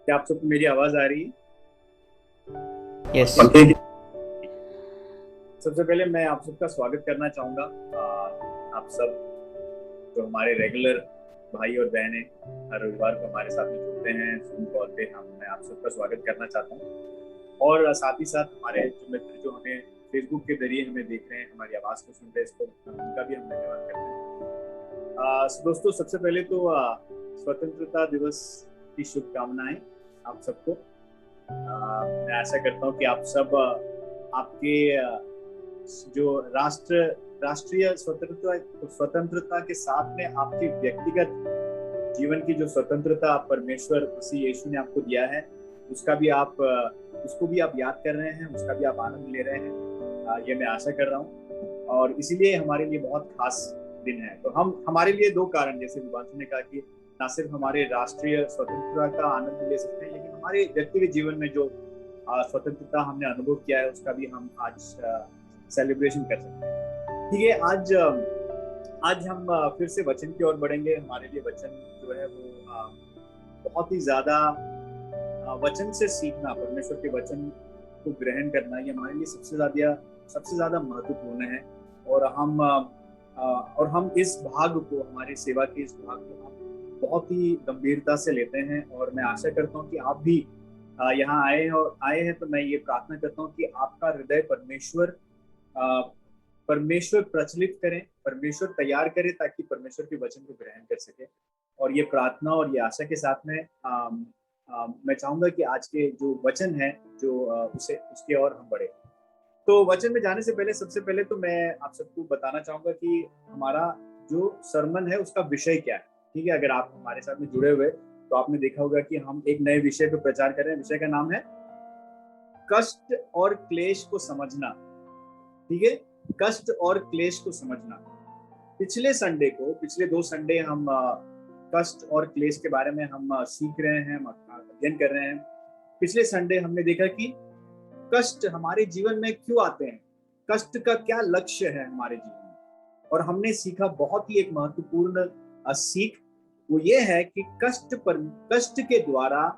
क्या आप सबको मेरी आवाज आ रही है? यस। सबसे पहले मैं आप सबका स्वागत करना चाहूंगा। आप सब जो हमारे रेगुलर भाई और बहन हैं, हर रविवार को हमारे साथ में जुड़ते हैं जूम कॉल पे। मैं आप सबका स्वागत करना चाहता हूं। और साथ ही साथ हमारे जो मित्र जो हमें फेसबुक के जरिए हमें देख रहे हैं, हमारी आवाज को सुन रहे हैं, इसको उनका भी हम धन्यवाद करते हैं। दोस्तों, सबसे पहले तो स्वतंत्रता दिवस की शुभकामनाएं आप सबको। मैं आशा करता हूँ कि आप सब आपके जो राष्ट्रीय स्वतंत्रता के साथ में आपके व्यक्तिगत जीवन की जो स्वतंत्रता परमेश्वर मसीह यीशु ने आपको दिया है, उसको भी आप याद कर रहे हैं, उसका भी आप आनंद ले रहे हैं। ये मैं आशा कर रहा हूँ और इसीलिए हमारे लिए बहुत खास दिन है। तो हमारे लिए दो कारण, जैसे विभांशु ने कहा कि ना सिर्फ हमारे राष्ट्रीय स्वतंत्रता का आनंद ले सकते हैं, लेकिन हमारे व्यक्तिगत जीवन में जो स्वतंत्रता हमने अनुभव किया है उसका भी हम आज सेलिब्रेशन कर सकते हैं। ठीक है, आज हम फिर से वचन की ओर बढ़ेंगे। हमारे लिए वचन जो है वो बहुत ही ज्यादा वचन से सीखना, परमेश्वर के वचन को ग्रहण करना, ये हमारे लिए सबसे ज्यादा महत्वपूर्ण है। और हम इस भाग को, हमारी सेवा के इस भाग को हम बहुत ही गंभीरता से लेते हैं। और मैं आशा करता हूँ कि आप भी यहाँ आए हैं तो मैं ये प्रार्थना करता हूँ कि आपका हृदय परमेश्वर प्रचलित करें, परमेश्वर तैयार करे, ताकि परमेश्वर के वचन को ग्रहण कर सके। और ये प्रार्थना और ये आशा के साथ में मैं चाहूंगा कि आज के जो वचन है जो उसके और हम बढ़े। तो वचन में जाने से पहले सबसे पहले तो मैं आप सबको बताना चाहूंगा कि हमारा जो सरमन है उसका विषय क्या है। ठीक है, अगर आप हमारे साथ में जुड़े हुए तो आपने देखा होगा कि हम एक नए विषय पे प्रचार कर रहे हैं। विषय का नाम है कष्ट और क्लेश को समझना। ठीक है, कष्ट और क्लेश को समझना। पिछले 2 संडे हम कष्ट और क्लेश के बारे में हम सीख रहे हैं, अध्ययन कर रहे हैं। पिछले संडे हमने देखा कि कष्ट हमारे जीवन में क्यों आते हैं, कष्ट का क्या लक्ष्य है हमारे जीवन में। और हमने सीखा बहुत ही एक महत्वपूर्ण सीख, वो ये है कि कष्ट के द्वारा,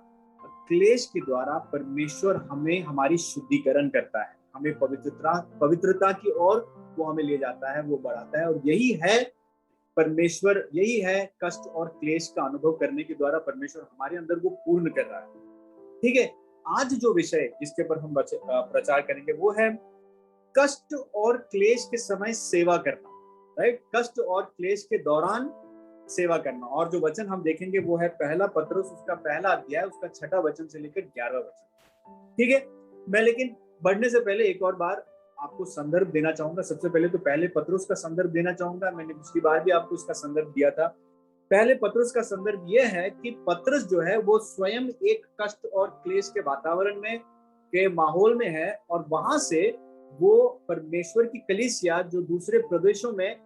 क्लेश के द्वारा परमेश्वर हमें हमारी शुद्धिकरण करता है, हमें पवित्रता की ओर वो हमें ले जाता है, वो बढ़ाता है। और यही है कष्ट और क्लेश का अनुभव करने के द्वारा परमेश्वर हमारे अंदर वो पूर्ण कर रहा है। ठीक है, आज जो विषय जिसके ऊपर हम प्रचार करेंगे वो है कष्ट और क्लेश के समय सेवा करना। राइट, कष्ट और क्लेश के दौरान सेवा करना। और जो वचन हम देखेंगे वो है पहला पत्रुस, उसका पहला अध्याय, उसका 6वां वचन से लेकर 11वां वचन। ठीक है, मैं लेकिन बढ़ने से पहले एक और बार आपको संदर्भ देना चाहूंगा। सबसे पहले तो पहले पत्रुस का संदर्भ देना चाहूंगा। मैंने पिछली बार भी आपको उसका संदर्भ दिया था। पहले पत्रुस का संदर्भ यह है कि पत्रुस जो है वो स्वयं एक कष्ट और क्लेश के वातावरण में, के माहौल में है, और वहां से वो परमेश्वर की कलीसिया जो दूसरे प्रदेशों में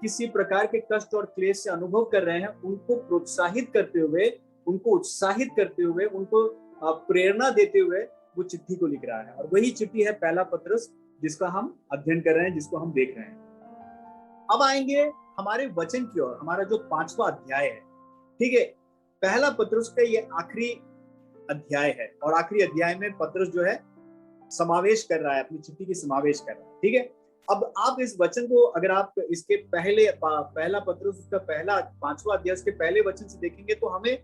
किसी प्रकार के कष्ट और क्लेश से अनुभव कर रहे हैं, उनको प्रोत्साहित करते हुए, उनको उत्साहित करते हुए, उनको प्रेरणा देते हुए वो चिट्ठी को लिख रहा है। और वही चिट्ठी है पहला पत्रुस, जिसका हम अध्ययन कर रहे हैं, जिसको हम देख रहे हैं। अब आएंगे हमारे वचन की ओर, हमारा जो 5वां अध्याय है। ठीक है, पहला पत्रुस का ये आखिरी अध्याय है, और आखिरी अध्याय में पत्रुस जो है समावेश कर रहा है, अपनी चिट्ठी की समावेश कर रहा है। ठीक है, अब आप इस वचन को, अगर आप इसके पहला पत्रुस उसका पहला 5वां अध्याय के पहले वचन से देखेंगे तो हमें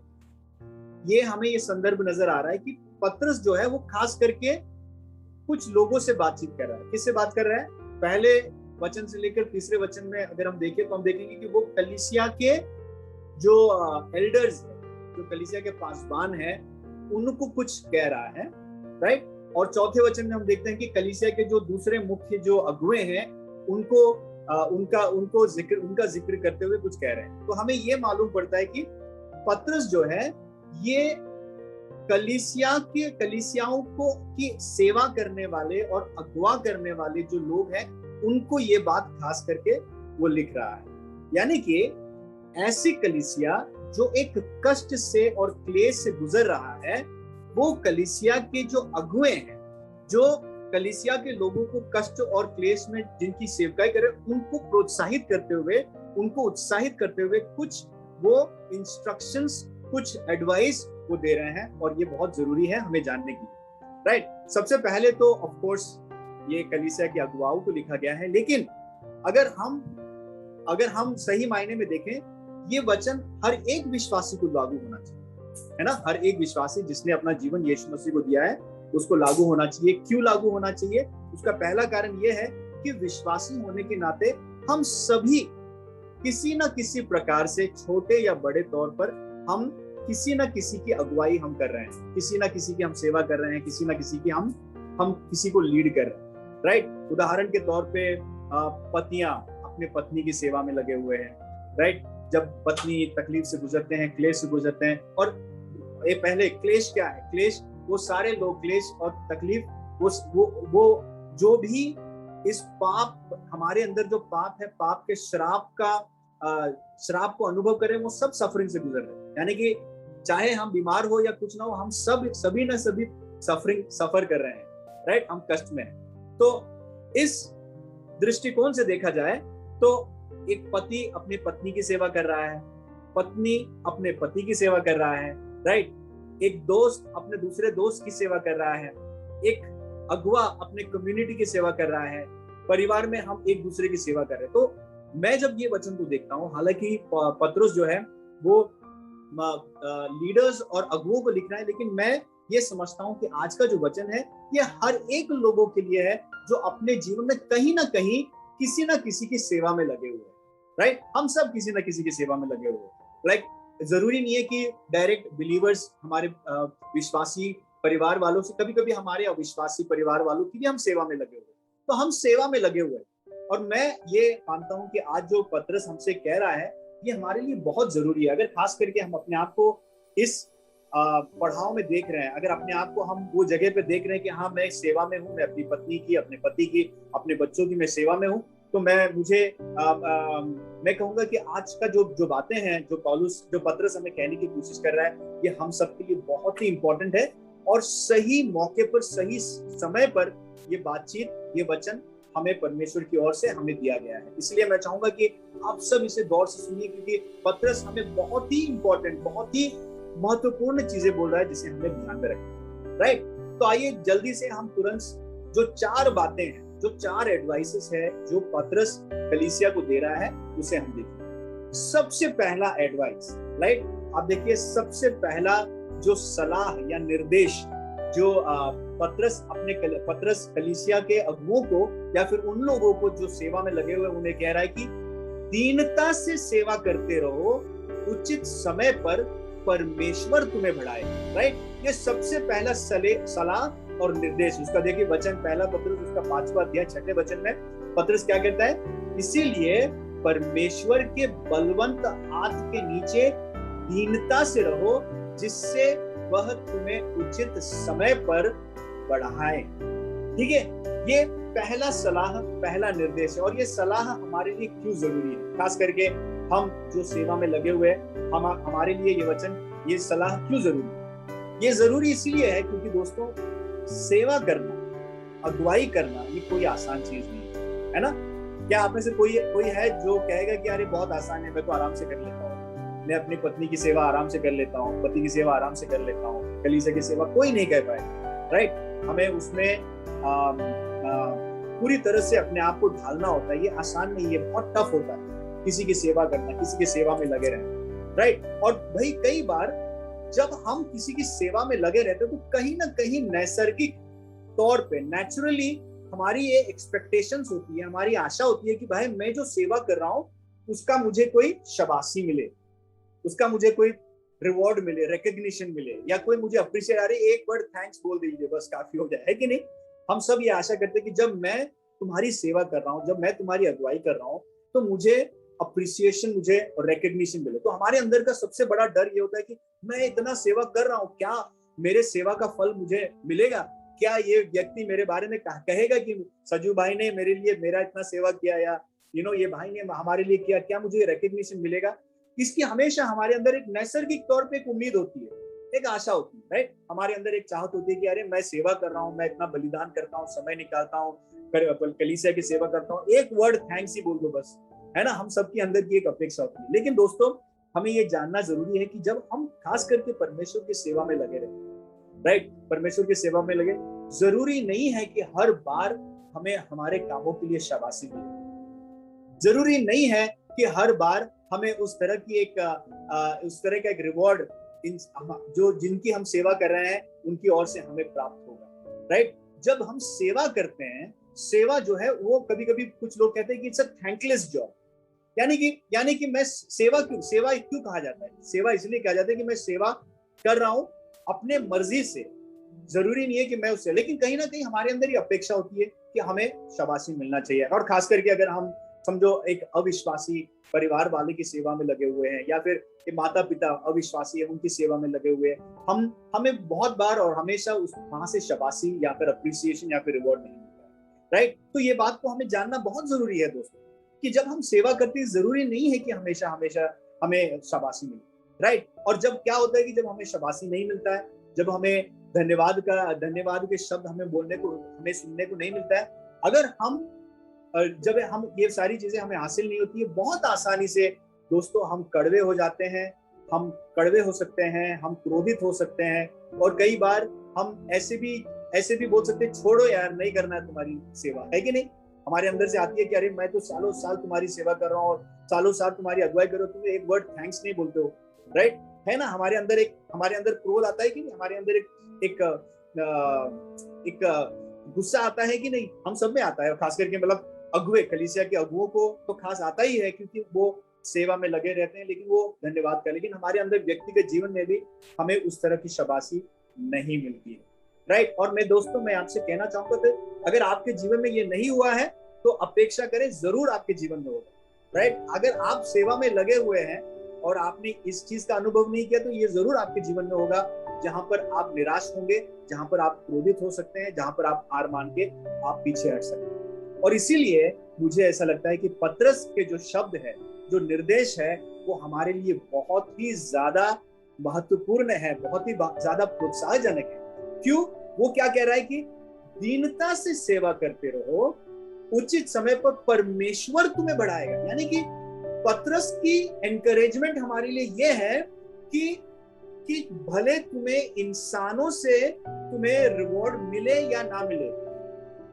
ये संदर्भ नजर आ रहा है कि पत्रुस जो है वो खास करके कुछ लोगों से बातचीत कर रहा है। किससे बात कर रहा है? पहले वचन से लेकर तीसरे वचन में अगर हम देखें तो हम देखेंगे कि वो कलीसिया के जो एल्डर्स है, जो कलीसिया के पासवान है, उनको कुछ कह रहा है। राइट, और चौथे वचन में हम देखते हैं कि कलीसिया के जो दूसरे मुख्य जो अगुए हैं, उनका जिक्र करते हुए कुछ कह रहे हैं। तो हमें ये मालूम पड़ता है कि पत्रुस जो है ये कलीसियाओं को की सेवा करने वाले और अगवा करने वाले जो लोग हैं, उनको ये बात खास करके वो लिख रहा है। यानी कि ऐसी कलीसिया जो एक कष्ट से और क्लेश से गुजर रहा है, वो कलीसिया के जो अगुए हैं, जो कलीसिया के लोगों को कष्ट और क्लेश में जिनकी सेवकाई करे, उनको प्रोत्साहित करते हुए, उनको उत्साहित करते हुए कुछ वो इंस्ट्रक्शंस, कुछ एडवाइस वो दे रहे हैं, और ये बहुत जरूरी है हमें जानने की, राइट। सबसे पहले तो ऑफ कोर्स ये कलीसिया के अगुवाओं को लिखा गया है, लेकिन अगर हम सही मायने में देखें, ये वचन हर एक विश्वासी को लागू होना चाहिए, है ना। हर एक विश्वासी जिसने अपना जीवन यीशु मसीह को दिया है उसको लागू होना चाहिए। क्यों लागू होना चाहिए? उसका पहला कारण ये है कि विश्वासी होने के नाते हम सभी किसी न किसी प्रकार से, छोटे या बड़े तौर पर, हम किसी न किसी की अगुवाई हम कर रहे हैं, किसी न किसी की हम सेवा कर रहे हैं, किसी न किसी की हम किसी को लीड कर रहे हैं, राइट। उदाहरण के तौर पे पतियां अपने पत्नी की सेवा में लगे हुए हैं, राइट। जब पत्नी तकलीफ से गुजरते हैं, क्लेश से गुजरते हैं, और ये पहले क्लेश क्या है? क्लेश वो सारे लोग, क्लेश और तकलीफ, वो जो भी इस पाप, हमारे अंदर जो पाप है, पाप के श्राप को अनुभव करें, वो सब सफरिंग से गुजर रहे हैं। यानी कि चाहे हम बीमार हो या कुछ ना हो, हम सभी सफर कर रहे हैं, राइट। हम कष्ट में हैं। तो इस दृष्टिकोण से देखा जाए तो एक पति अपनी पत्नी की सेवा कर रहा है, पत्नी अपने पति की सेवा कर रहा है, राइट। एक दोस्त अपने दूसरे दोस्त की सेवा कर रहा है, एक अगुवा अपने कम्युनिटी की सेवा कर रहा है, परिवार में हम एक दूसरे की सेवा कर रहे हैं। तो मैं जब ये वचन को देखता हूँ, हालांकि पत्रुस जो है वो लीडर्स और अगुवों को लिख रहा है, लेकिन मैं ये समझता हूँ कि आज का जो वचन है ये हर एक लोगों के लिए है जो अपने जीवन में कहीं ना कहीं किसी ना किसी की सेवा में लगे हुए हैं, राइट। हम सब किसी ना किसी की सेवा में लगे हुए हैं, लाइक जरूरी नहीं है कि डायरेक्ट बिलीवर्स, हमारे विश्वासी परिवार वालों से, कभी कभी हमारे अविश्वासी परिवार वालों की भी हम सेवा में लगे हुए, तो हम सेवा में लगे हुए हैं। और मैं ये मानता हूं कि आज जो पत्रस हमसे कह रहा है ये हमारे लिए बहुत जरूरी है। अगर खास करके हम अपने आप को इस पढ़ाव में देख रहे हैं, अगर अपने आप को हम वो जगह पे देख रहे हैं कि हाँ मैं सेवा में हूँ, मैं अपनी पत्नी की, अपने पति की, अपने बच्चों की मैं सेवा में हूँ, तो मैं कहूंगा कि आज का जो बातें हैं, जो पत्रस हमें कहने की कोशिश कर रहा है, ये हम सबके लिए बहुत ही इंपॉर्टेंट है, और सही मौके पर, सही समय पर ये बातचीत, ये वचन हमें परमेश्वर की ओर से हमें दिया गया है। इसलिए मैं चाहूंगा कि आप सब इसे गौर से सुनिए, क्योंकि पत्रस हमें बहुत ही इंपॉर्टेंट, बहुत ही महत्वपूर्ण चीजें बोल रहा है जिसे हमें ध्यान में रखना है, राइट। तो आइए जल्दी से हम तुरंत जो 4 बातें हैं, जो 4 एडवाइसेस है जो पत्रस कलीसिया को दे रहा है, उसे हम देखें। सबसे पहला एडवाइस, राइट, आप देखिए, सबसे पहला जो सलाह या निर्देश जो पत्रस कलीसिया के अगुवों को या फिर उन लोगों को जो सेवा में लगे हुए, उन्हें कह रहा है कि दीनता से सेवा करते रहो, उचित समय पर परमेश्वर तुम्हें बढ़ाए, राइट। ये सबसे पहला सलाह और निर्देश। उसका देखिए वचन, पहला पत्रस उसका 5वां अध्याय 6वें वचन में पत्रस क्या कहता है? इसीलिए परमेश्वर के बलवंत हाथ के नीचे दीनता से रहो, जिससे वह तुम्हें उचित समय पर बढ़ाए। ठीक है, ये पहला सलाह, पहला निर्देश है। और ये सलाह हमारे लिए क्यों जरूरी है? खास करके हम जो सेवा में लगे हुए हैं, हमारे लिए ये वचन, ये सलाह क्यों जरूरी है? ये जरूरी इसलिए है क्योंकि दोस्तों, सेवा करना, अगुवाई करना, ये कोई आसान चीज नहीं है ना। क्या आप में से कोई है जो कहेगा कि अरे बहुत आसान है, मैं तो आराम से कर लेता हूँ, मैं अपनी पत्नी की सेवा आराम से कर लेता हूँ, पति की सेवा आराम से कर लेता हूँ, कलीसिया की सेवा? कोई नहीं कर पाए, राइट। हमें उसमें पूरी तरह से अपने आप को ढालना होता है। ये आसान नहीं है, बहुत टफ होता है किसी की सेवा करना, किसी की सेवा में लगे रहना, राइट। और भाई कई बार जब हम किसी की सेवा में लगे रहते हैं तो कहीं ना कहीं नैसर्गिक तौर पे, नेचुरली, हमारी ये एक्सपेक्टेशंस होती है, हमारी आशा होती है कि भाई मैं जो सेवा कर रहा हूँ उसका मुझे कोई शाबाशी मिले, उसका मुझे कोई रिवॉर्ड मिले, रिकग्निशन मिले, या कोई मुझे अप्रिशिएट, अरे एक वर्ड थैंक्स बोल दीजिए बस काफी हो जाए, है कि नहीं? हम सब ये आशा करते हैं कि जब मैं तुम्हारी सेवा कर रहा हूँ, जब मैं तुम्हारी अगुवाई कर रहा हूँ, तो मुझे अप्रिसिएशन, मुझे रेकग्निशन मिले। तो हमारे अंदर का सबसे बड़ा डर ये होता है कि मैं इतना सेवा कर रहा हूँ, क्या मेरे सेवा का फल मुझे मिलेगा? क्या ये व्यक्ति मेरे बारे में कहेगा कि सजू भाई ने मेरे लिए मेरा इतना सेवा किया, या ये भाई ने हमारे लिए किया, क्या मुझे रेकग्निशन मिलेगा? इसकी हमेशा हमारे अंदर एक नैसर्गिक तौर पे एक उम्मीद होती है, एक आशा होती है, राइट। हमारे अंदर एक चाहत होती है कि अरे मैं सेवा कर रहा हूँ, मैं इतना बलिदान करता हूँ, समय निकालता हूँ, कलीसिया की सेवा करता हूँ, एक वर्ड थैंक्स ही बोल दो बस, है ना। हम सबके अंदर की एक अपेक्षा होती है। लेकिन दोस्तों, हमें ये जानना जरूरी है कि जब हम खास करके परमेश्वर की सेवा में लगे रहते हैं, राइट, परमेश्वर की सेवा में लगे, जरूरी नहीं है कि हर बार हमें हमारे कामों के लिए शाबाशी मिले। जरूरी नहीं है कि हर बार हमें उस तरह का एक रिवॉर्ड जो जिनकी हम सेवा कर रहे हैं उनकी ओर से हमें प्राप्त होगा, राइट। जब हम सेवा करते हैं, सेवा जो है वो कभी कभी कुछ लोग कहते हैं कि इट्स अ थैंकलेस जॉब, यानी कि मैं सेवा क्यों कहा जाता है? सेवा इसलिए कहा जाता है कि मैं सेवा कर रहा हूं अपने मर्जी से, जरूरी नहीं है कि मैं उससे, लेकिन कहीं ना कहीं हमारे अंदर ये अपेक्षा होती है कि हमें शाबाशी मिलना चाहिए। और खास करके अगर हम समझो एक अविश्वासी परिवार वाले की सेवा में लगे हुए हैं, या फिर माता पिता अविश्वासी है उनकी सेवा में लगे हुए हैं, हमें बहुत बार और हमेशा वहां से शाबाशी या फिर अप्रिसिएशन या फिर रिवॉर्ड नहीं मिलता है, राइट। तो ये बात को हमें जानना बहुत जरूरी है दोस्तों, कि जब हम सेवा करते हैं जरूरी नहीं है कि हमेशा हमेशा हमें शाबाशी मिले, राइट। और जब क्या होता है कि जब हमें शाबाशी नहीं मिलता है, जब हमें धन्यवाद के शब्द हमें सुनने को नहीं मिलता है, अगर जब हम ये सारी चीजें हमें हासिल नहीं होती है, बहुत आसानी से दोस्तों हम कड़वे हो जाते हैं, हम कड़वे हो सकते हैं, हम क्रोधित हो सकते हैं, और कई बार हम ऐसे भी बोल सकते हैं, छोड़ो यार, नहीं करना है तुम्हारी सेवा, है कि नहीं? हमारे अंदर से आती है कि अरे मैं तो सालों साल तुम्हारी सेवा कर रहा हूँ और सालों साल तुम्हारी अगुवाई करो, तुम एक वर्ड थैंक्स नहीं बोलते हो, राइट, है ना? हमारे अंदर क्रोध आता है कि नहीं? हमारे अंदर एक गुस्सा आता है कि नहीं? हम सब में आता है, खास करके मतलब अगुए, कलीसिया के अगुओं को तो खास आता ही है, क्योंकि वो सेवा में लगे रहते हैं, लेकिन वो धन्यवाद का, लेकिन हमारे अंदर व्यक्तिगत जीवन में भी हमें उस तरह की शाबाशी नहीं मिलती है, राइट। और मैं आपसे कहना चाहूंगा कि अगर आपके जीवन में ये नहीं हुआ है तो अपेक्षा करें, जरूर आपके जीवन में होगा, राइट। अगर आप सेवा में लगे हुए हैं और आपने इस चीज का अनुभव नहीं किया, तो ये जरूर आपके जीवन में होगा, जहां पर आप निराश होंगे, जहां पर आप क्रोधित हो सकते हैं, जहां पर आप हार मान के आप पीछे हट सकते हैं। और इसीलिए मुझे ऐसा लगता है कि पतरस के जो शब्द है, जो निर्देश है, वो हमारे लिए बहुत ही ज्यादा महत्वपूर्ण है, बहुत ही ज्यादा प्रोत्साहजनक है। क्यों? वो क्या कह रहा है कि दीनता से सेवा करते रहो, उचित समय पर परमेश्वर तुम्हें बढ़ाएगा। यानी कि पतरस की एनकरेजमेंट हमारे लिए ये है कि भले तुम्हें इंसानों से रिवॉर्ड मिले या ना मिले,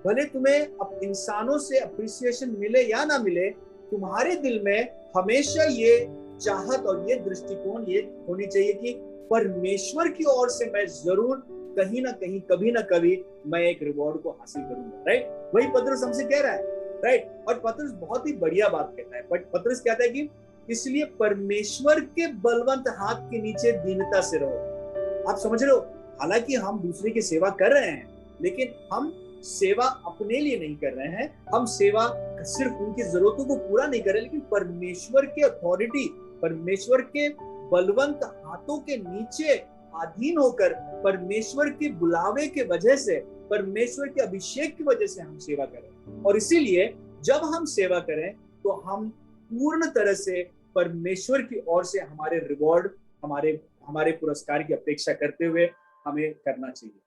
भले तुम्हें इंसानों से अप्रिसिएशन मिले या ना मिले, तुम्हारे दिल में हमेशा ये चाहत और ये दृष्टिकोण ये होनी चाहिए कि परमेश्वर की ओर से मैं जरूर कहीं ना कहीं, कभी ना कभी मैं एक रिवॉर्ड को हासिल करूंगा, राइट। वही पतरस हमसे कह रहा है, राइट। और पतरस बहुत ही बढ़िया बात कहता है, बट पतरस कहता है कि इसलिए परमेश्वर के बलवंत हाथ के नीचे दीनता से रहो। आप समझ रहे हो? हालांकि हम दूसरे की सेवा कर रहे हैं, लेकिन हम सेवा अपने लिए नहीं कर रहे हैं, हम सेवा सिर्फ उनकी जरूरतों को पूरा नहीं कर रहे, लेकिन परमेश्वर के अथॉरिटी, परमेश्वर के बलवंत हाथों के नीचे अधीन होकर, परमेश्वर के बुलावे के वजह से, परमेश्वर के अभिषेक की वजह से हम सेवा करें। और इसीलिए जब हम सेवा करें तो हम पूर्ण तरह से परमेश्वर की ओर से हमारे रिवॉर्ड, हमारे पुरस्कार की अपेक्षा करते हुए हमें करना चाहिए,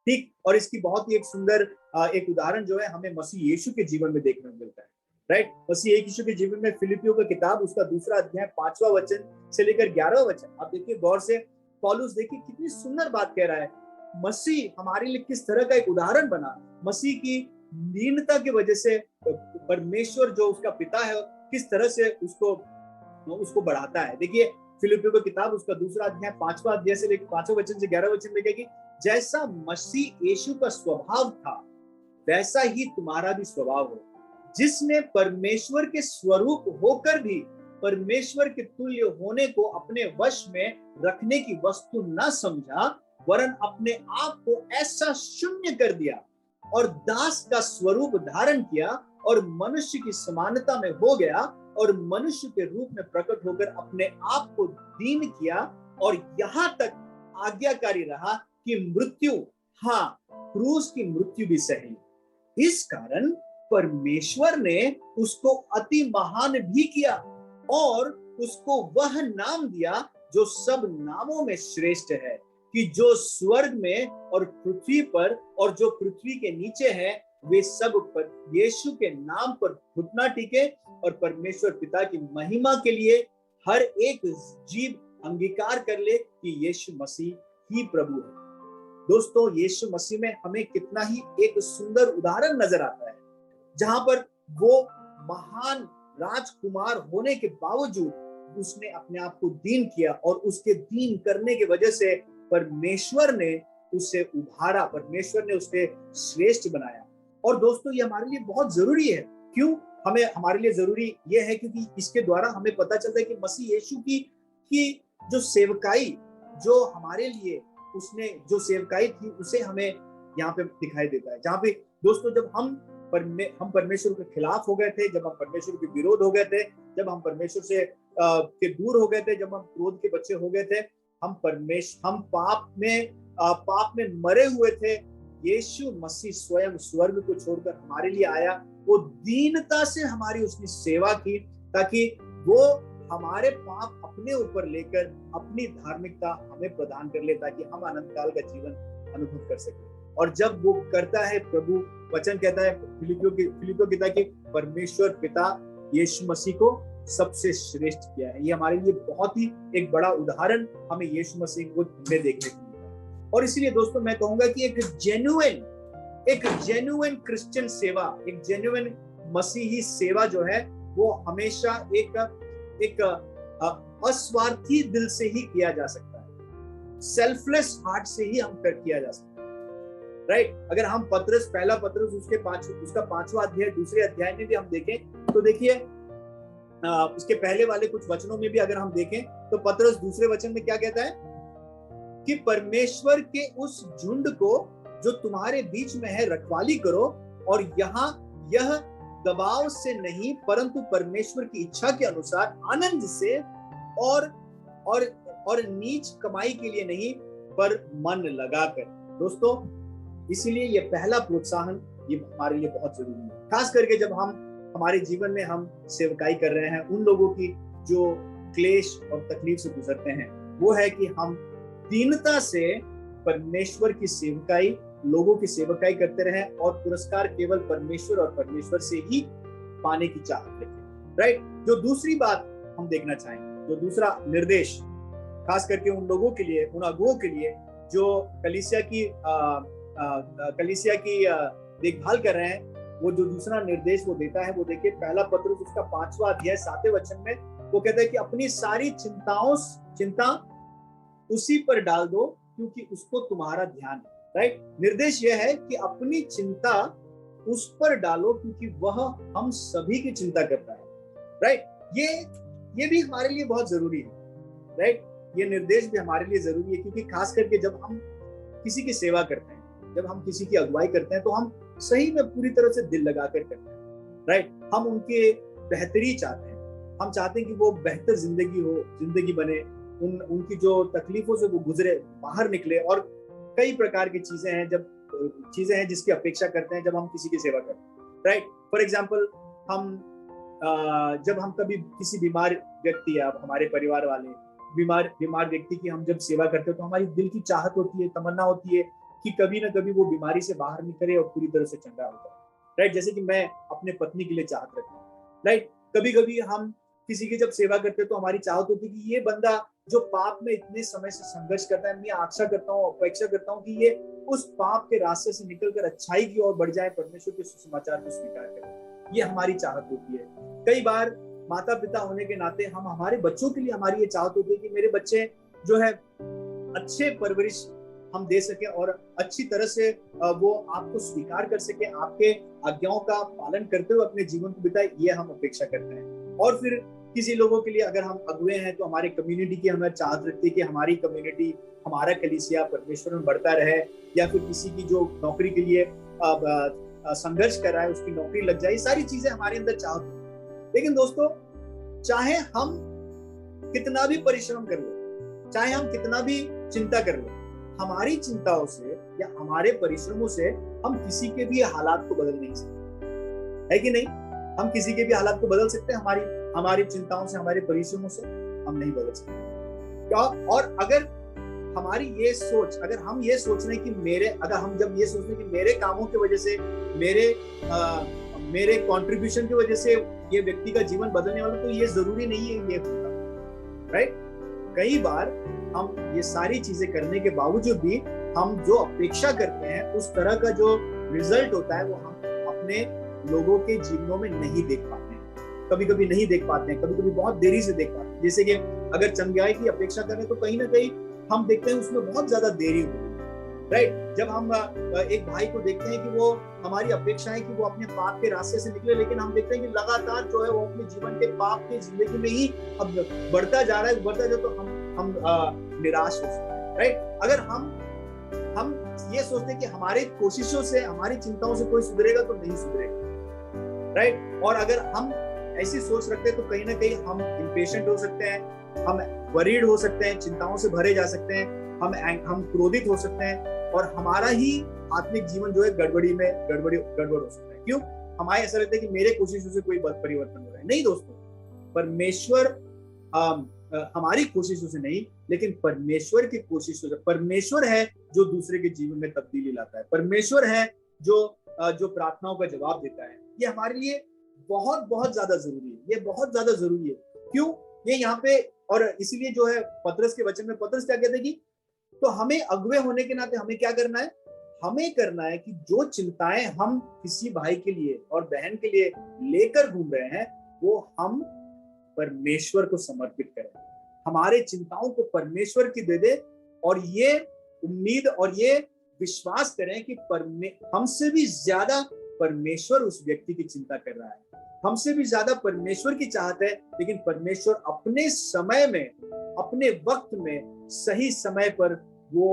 ठीक। और इसकी बहुत ही एक सुंदर एक उदाहरण जो है हमें मसीह यीशु के जीवन में देखने को मिलता है, राइट। मसीह यीशु के जीवन में फिलिपियों का किताब, उसका 2 अध्याय 5वां वचन से लेकर 11वां वचन, आप देखिए गौर से, पौलुस देखिए कितनी सुंदर बात कह रहा है। मसीह हमारे लिए किस तरह का एक उदाहरण बना, मसीह की दीनता की वजह से परमेश्वर जो उसका पिता है किस तरह से उसको बढ़ाता है। देखिए फिलिपियों की किताब, उसका 2 अध्याय 5वां अध्याय से लेकर 5वें वचन से 11वें वचन में कि जैसा मसीह यीशु का स्वभाव था वैसा ही तुम्हारा भी स्वभाव हो, जिसने परमेश्वर के स्वरूप होकर भी परमेश्वर के तुल्य होने को अपने वश में रखने की वस्तु न समझा, वरन अपने आप को ऐसा शून्य कर दिया और दास का स्वरूप धारण किया और मनुष्य की समानता में हो गया और मनुष्य के रूप में प्रकट होकर अपने आप को दीन किया और यहाँ तक आज्ञाकारी रहा कि मृत्यु, हाँ, क्रूस की मृत्यु भी सही। इस कारण परमेश्वर ने उसको अति महान भी किया और उसको वह नाम दिया जो सब नामों में श्रेष्ठ है, कि जो स्वर्ग में और पृथ्वी पर और जो पृथ्वी के नीचे है, वे सब पर यीशु के नाम पर घुटना टेके और परमेश्वर पिता की महिमा के लिए हर एक जीव अंगीकार कर ले कि यीशु मसीह ही प्रभु है। दोस्तों, यीशु मसीह में हमें कितना ही एक सुंदर उदाहरण नजर आता है, जहां पर वो महान राजकुमार होने के बावजूद उसने अपने आप को दीन किया, और उसके दीन करने की वजह से परमेश्वर ने उसे उभारा, परमेश्वर ने उसे श्रेष्ठ बनाया। और दोस्तों, ये हमारे लिए बहुत जरूरी है। क्यों हमारे लिए जरूरी ये है? क्योंकि इसके द्वारा हमें पता चलता है कि मसीह यीशु की जो सेवकाई, जो हमारे लिए उसने जो सेवकाई थी, उसे हमें यहाँ पे दिखाई देता है। जहाँ पे दोस्तों, जब हम परमेश्वर के खिलाफ हो गए थे, जब हम परमेश्वर के विरोध हो गए थे, जब हम परमेश्वर से के दूर हो गए थे, जब हम क्रोध के बच्चे हो गए थे, हम पाप में मरे हुए थे, यीशु मसीह स्वयं स्वर्ग को छोड़कर हमारे लिए आया। वो दीनता से हमारी उसने सेवा की, ताकि वो हमारे पाप अपने ऊपर लेकर अपनी धार्मिकता हमें प्रदान कर ले, ताकि हम अनंत काल का जीवन अनुभव कर सके। और जब वो करता है, प्रभु वचन कहता है फिलिपियों की कि परमेश्वर पिता यीशु मसीह को सबसे श्रेष्ठ किया है। ये हमारे लिए बहुत ही एक बड़ा उदाहरण हमें यीशु मसीह को में देखने को मिलता है। और इसलिए दोस्तों, मैं कहूंगा कि एक जेन्युइन क्रिश्चियन सेवा, एक जेन्युइन मसीही सेवा जो है, वो हमेशा एक अस्वार्थी दिल से ही किया जा सकता है, सेल्फलेस हार्ट से ही हम किया जा सकता है, राइट? अगर हम पहला पत्रस उसका 5वां अध्याय, दूसरे अध्याय में भी हम देखें तो देखिए, उसके पहले वाले कुछ वचनों में भी अगर हम देखें तो पत्रस दूसरे वचन में क्या कहता है कि परमेश्वर के उस झुंड को जो तुम्हारे बीच में है रखवाली करो, और यह दबाव से नहीं परंतु परमेश्वर की इच्छा के अनुसार आनंद से और नीच कमाई के लिए नहीं पर मन लगाकर। दोस्तों, इसीलिए ये पहला प्रोत्साहन ये हमारे लिए बहुत जरूरी है, खास करके जब हम हमारे जीवन में हम सेवकाई कर रहे हैं। उन लोगों की जो क्लेश और तकलीफ से गुजरते हैं, वो है कि हम दीनता से परमेश्वर की सेवकाई, लोगों की सेवकाई करते रहें, और पुरस्कार केवल परमेश्वर और परमेश्वर से ही पाने की चाहत रखें, राइट? जो दूसरी बात हम देखना चाहेंगे, जो दूसरा निर्देश, खास करके उन लोगों के लिए, उन अगुओं के लिए जो कलीसिया की देखभाल कर रहे हैं, वो जो दूसरा निर्देश वो देता है, वो देखिए पहला पत्रस उसका 5वां अध्याय 7वें वचन में वो कहता है कि अपनी सारी चिंता उसी पर डाल दो क्योंकि उसको तुम्हारा ध्यान है, राइट? निर्देश यह है कि अपनी चिंता उस पर डालो क्योंकि वह हम सभी की चिंता करता है, राइट? ये भी हमारे लिए बहुत जरूरी है, राइट? ये निर्देश भी हमारे लिए जरूरी है, क्योंकि खास करके जब हम किसी की सेवा करते हैं, जब हम किसी की अगुवाई करते हैं, तो हम सही में पूरी तरह से दिल लगाकर करते हैं, राइट? हम उनके बेहतरी चाहते हैं, हम चाहते हैं कि वो बेहतर जिंदगी बने, उनकी जो तकलीफों से वो गुजरे, बाहर निकले। और कई प्रकार की चीजें हैं जिसकी अपेक्षा करते हैं जब हम किसी की सेवा करते हैं, राइट? फॉर एग्जाम्पल, जब हम कभी किसी बीमार व्यक्ति या हमारे परिवार वाले बीमार व्यक्ति की हम जब सेवा करते हैं, तो हमारी दिल की चाहत होती है, तमन्ना होती है कि कभी ना कभी वो बीमारी से बाहर निकले और पूरी तरह से चंगा हो जाए, राइट? जैसे कि मैं अपने पत्नी के लिए चाहत रखता हूँ, राइट? कभी कभी हम किसी की जब सेवा करते हैं तो हमारी चाहत होती है कि ये बंदा जो पाप में इतने समय से संघर्ष करता है, मैं आशा करता हूँ, अपेक्षा करता हूँ कि ये उस पाप के रास्ते से निकलकर अच्छाई की ओर बढ़ जाए, परमेश्वर के सुसमाचार को स्वीकार करे। ये हमारी चाहत होती है। कई बार माता पिता होने के नाते हम हमारे बच्चों के लिए हमारी ये चाहत होती है कि मेरे बच्चे जो है अच्छे परवरिश हम दे सके और अच्छी तरह से वो आपको स्वीकार कर सके, आपके आज्ञाओं का पालन करते हुए अपने जीवन को बिताए, ये हम अपेक्षा करते हैं। और फिर किसी लोगों के लिए अगर हम अगुए हैं तो हमारी कम्युनिटी की हमें चाहत रखती है कि हमारी कम्युनिटी, हमारा कलीसिया परमेश्वर में बढ़ता रहे, या फिर किसी की जो नौकरी के लिए संघर्ष कर रहा है उसकी नौकरी लग जाए। सारी चीजें हमारे अंदर चाहत होती है। लेकिन दोस्तों, चाहे हम कितना भी परिश्रम कर लो, चाहे हम कितना भी चिंता कर लो, हमारी चिंताओं से या हमारे परिश्रमों से हम किसी के भी हालात को बदल नहीं सकते, है कि नहीं? हम किसी के भी हालात को बदल सकते हैं, हमारी चिंताओं से, हमारे परिश्रमों से हम नहीं बदल सकते। क्या? और अगर हमारी ये सोच, अगर हम ये सोच रहे कि हम जब ये सोचते कि मेरे कामों की वजह से, मेरे कंट्रीब्यूशन की वजह से ये व्यक्ति का जीवन बदलने वाला, तो ये जरूरी नहीं है ये होगा, राइट। कई बार हम ये सारी चीजें करने के बावजूद भी हम जो अपेक्षा करते हैं उस तरह का जो रिजल्ट होता है वो हम अपने लोगों के जीवनों में नहीं देख पाते हैं, कभी कभी नहीं देख पाते हैं, कभी कभी बहुत देरी से देख पाते हैं। जैसे कि अगर चंगाई की अपेक्षा करें तो कहीं ना कहीं हम देखते हैं उसमें बहुत ज्यादा देरी होती है, राइट। जब हम एक भाई को देखते हैं कि वो, हमारी अपेक्षा है कि वो अपने पाप के रास्ते से निकले, लेकिन हम देखते हैं कि लगातार जो है वो अपने जीवन के पाप के जिंदगी में ही अब बढ़ता जा रहा है, तो हम निराश हो सकते हैं, राइट। अगर हम ये सोचते हैं कि हमारी कोशिशों से, हमारी चिंताओं से कोई सुधरेगा तो नहीं सुधरेगा, राइट। और अगर हम ऐसी सोच रखते हैं तो कहीं ना कहीं हम इम्पेशेंट हो सकते हैं, हम वरीड हो सकते हैं, चिंताओं से भरे जा सकते हैं, हम क्रोधित हो सकते हैं और हमारा ही आत्मिक जीवन जो है गड़बड़ हो सकता है। क्यों? हमारे ऐसा लगता है कि मेरे कोशिशों से कोई परिवर्तन हो रहा है। नहीं दोस्तों, परमेश्वर हमारी कोशिशों से नहीं, लेकिन परमेश्वर की कोशिशों से। परमेश्वर है जो दूसरे के जीवन में तब्दीली लाता है, परमेश्वर है जो प्रार्थनाओं का जवाब देता है। ये हमारे लिए बहुत बहुत ज्यादा जरूरी है, ये बहुत ज्यादा जरूरी है। क्यों? ये यहाँ पे, और इसीलिए जो है पतरस के वचन में पतरस क्या कहते हैं कि तो हमें अगुवे होने के नाते हमें क्या करना है? हमें करना है कि जो चिंताएं हम किसी भाई के लिए और बहन के लिए लेकर घूम रहे हैं वो हम परमेश्वर को समर्पित करें, हमारे चिंताओं को परमेश्वर की दे दे, और ये उम्मीद और ये विश्वास करें कि हमसे भी ज्यादा परमेश्वर उस व्यक्ति की चिंता कर रहा है, हमसे भी ज्यादा परमेश्वर की चाहत है, लेकिन परमेश्वर अपने समय में, अपने वक्त में, सही समय पर वो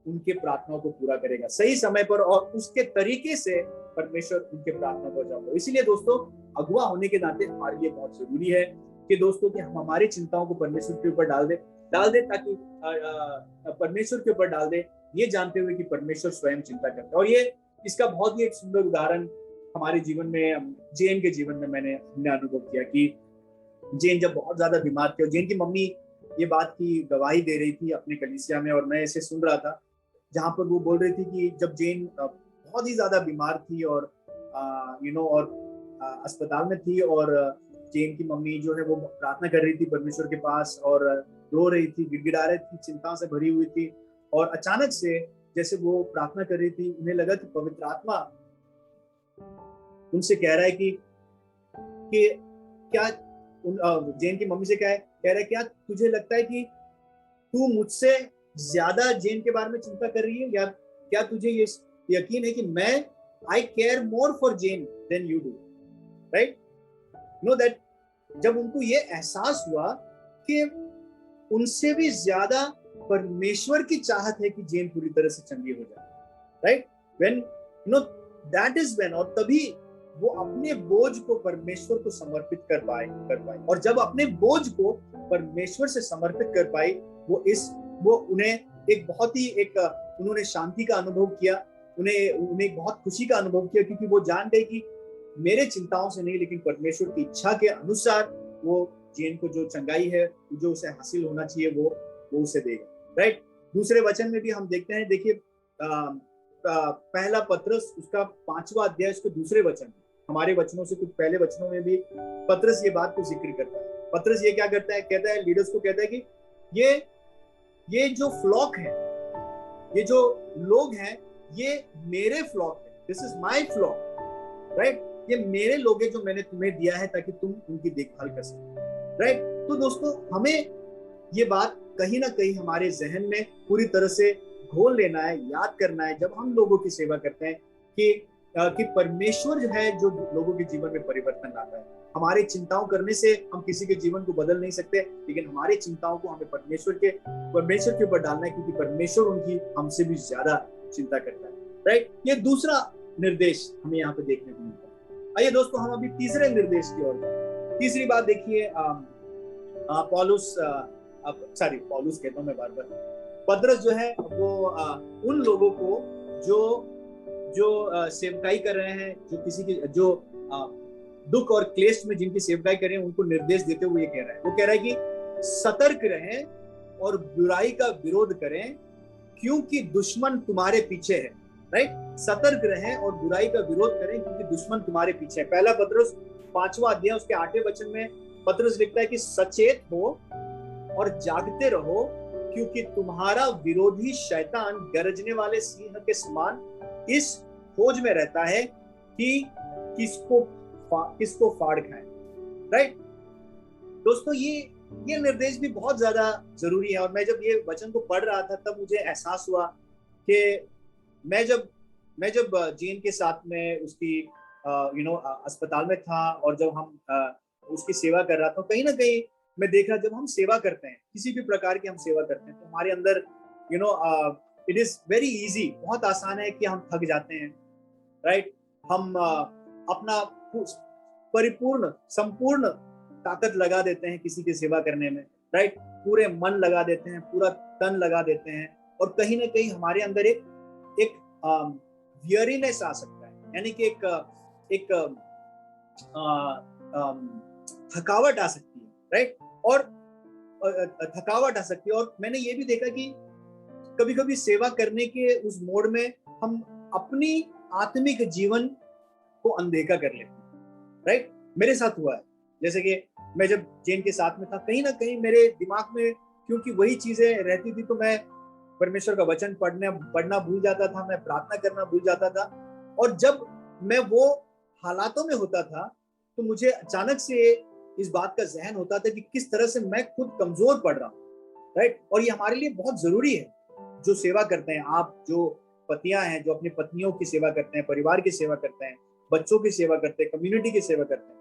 उनके प्रार्थनाओं को पूरा करेगा, सही समय पर और उसके तरीके से परमेश्वर उनके प्रार्थना को जवाब देगा। इसीलिए दोस्तों, अगुवा होने के नाते हमारे लिए बहुत जरूरी है कि दोस्तों कि हम हमारी चिंताओं को परमेश्वर के ऊपर डाल दे ताकि परमेश्वर के ऊपर डाल दे, ये जानते हुए कि परमेश्वर स्वयं चिंता करता है। और ये इसका बहुत ही एक सुंदर उदाहरण हमारे जीवन में, जेन के जीवन में हमने अनुभव किया कि जेन जब बहुत ज्यादा बीमार थे और जेन की मम्मी ये बात की गवाही दे रही थी अपने कलीसिया में, और मैं इसे सुन रहा था, जहां पर वो बोल रही थी कि जब जेन बहुत ही ज्यादा बीमार थी और अस्पताल में थी, और जेन की मम्मी जो है वो प्रार्थना कर रही थी परमेश्वर के पास और रो रही थी, गिड़गिड़ा रही थी, चिंता से भरी हुई थी, और अचानक से जैसे वो प्रार्थना कर रही थी, उन्हें लगा कि पवित्र आत्मा उनसे कह रहा है कि क्या जेन की मम्मी से कह रहा है क्या तुझे लगता है कि तू मुझसे ज्यादा जेन के बारे में चिंता कर रही है, या क्या तुझे ये यकीन है कि मैं I care more for Jen then you do, right. Know that जब उनको ये एहसास हुआ कि उनसे भी ज्यादा परमेश्वर की चाहत है कि जेन पूरी तरह से चंगी हो जाए, right, when that is when, और तभी वो अपने बोझ को परमेश्वर को समर्पित कर पाए। और जब अपने बोझ को परमेश्वर से समर्पित कर पाई, वो उन्हें एक बहुत ही उन्होंने शांति का अनुभव किया, उन्हें बहुत खुशी का अनुभव किया, क्योंकि वो जान गए कि मेरे चिंताओं से नहीं, लेकिन परमेश्वर की इच्छा के अनुसार वो जेन को जो चंगाई है, जो उसे हासिल होना चाहिए, वो उसे देगा, राइट। दूसरे वचन में भी हम देखते हैं, देखिए पहला पतरस उसका 5वां अध्याय उसके दूसरे वचन, हमारे वचनों से कुछ पहले वचनों में भी पतरस ये बात को जिक्र करता है। पतरस ये क्या करता है, कहता है, लीडर्स को कहता है कि ये जो फ्लॉक है, ये जो लोग हैं, ये मेरे फ्लॉक है, this is my flock, right, ये मेरे लोग हैं जो मैंने तुम्हें दिया है ताकि तुम उनकी देखभाल कर सको, राइट। तो दोस्तों, हमें ये बात कहीं ना कहीं हमारे जहन में पूरी तरह से घोल लेना है, याद करना है, जब हम लोगों की सेवा करते हैं कि परमेश्वर जो है, जो लोगों के जीवन में परिवर्तन लाता है। हमारे चिंताओं करने से हम किसी के जीवन को बदल नहीं सकते, लेकिन हमारी चिंताओं को हमें परमेश्वर के ऊपर डालना है, क्योंकि परमेश्वर उनकी हमसे भी ज्यादा चिंता करता है, राइट। ये दूसरा निर्देश हमें यहाँ पे देखने को मिलता है। आइए दोस्तों, हम अभी तीसरे निर्देश की ओर जाएं। तीसरी बात देखिए, पौलुस कहता हूँ मैं बार-बार, पतरस जो है वो उन लोगों को जो सेवकाई कर रहे हैं, जो किसी की जो दुख और क्लेश में जिनकी सेवकाई कर रहे हैं, उनको निर्देश देते हुए ये कह रहा है, वो कह रहा है कि सतर्क रहें और बुराई का विरोध करें, क्योंकि दुश्मन तुम्हारे पीछे है, राइट। सतर्क रहें और बुराई का विरोध करें, क्योंकि दुश्मन तुम्हारे पीछे है। पहला पतरस 5वां अध्याय उसके 8वें वचन में पतरस लिखता है कि सचेत हो और जागते रहो, क्योंकि तुम्हारा विरोधी शैतान गरजने वाले सिंह के समान इस खोज में रहता है कि किसको फाड़ खाए। राइट दोस्तों, ये निर्देश भी बहुत ज्यादा जरूरी है। और मैं जब ये वचन को पढ़ रहा था तब मुझे एहसास हुआ कि मैं जब जीन के साथ में उसकी अस्पताल में था, और जब हम उसकी सेवा कर रहा था, कहीं ना कहीं मैं देख रहा, जब हम सेवा करते हैं, किसी भी प्रकार की हम सेवा करते हैं, तो हमारे अंदर इट इज वेरी इजी, बहुत आसान है कि हम थक जाते हैं। राइट हम अपना परिपूर्ण संपूर्ण ताकत लगा देते हैं किसी की सेवा करने में। राइट पूरे मन लगा देते हैं, पूरा तन लगा देते हैं, और कहीं ना कहीं हमारे अंदर एक वियरीनेस आ सकता है, यानी कि एक थकावट आ सकती है। राइट और थकावट आ सकती है। और मैंने ये भी देखा कि कभी कभी सेवा करने के उस मोड में हम अपनी आत्मिक जीवन को अनदेखा कर लेते हैं। राइट मेरे साथ हुआ है, जैसे कि मैं जब जेन के साथ में था, कहीं ना कहीं मेरे दिमाग में क्योंकि वही चीजें रहती थी, तो मैं परमेश्वर का वचन पढ़ना भूल जाता था, मैं प्रार्थना करना भूल जाता था। और जब मैं वो हालातों में होता था, तो मुझे अचानक से इस बात का ज़हन होता था कि किस तरह से मैं खुद कमजोर पड़ रहा हूँ। राइट और ये हमारे लिए बहुत जरूरी है, जो सेवा करते हैं, आप जो पतियां हैं, जो अपनी पत्नियों की सेवा करते हैं, परिवार की सेवा करते हैं, बच्चों की सेवा करते हैं, कम्युनिटी की सेवा करते हैं,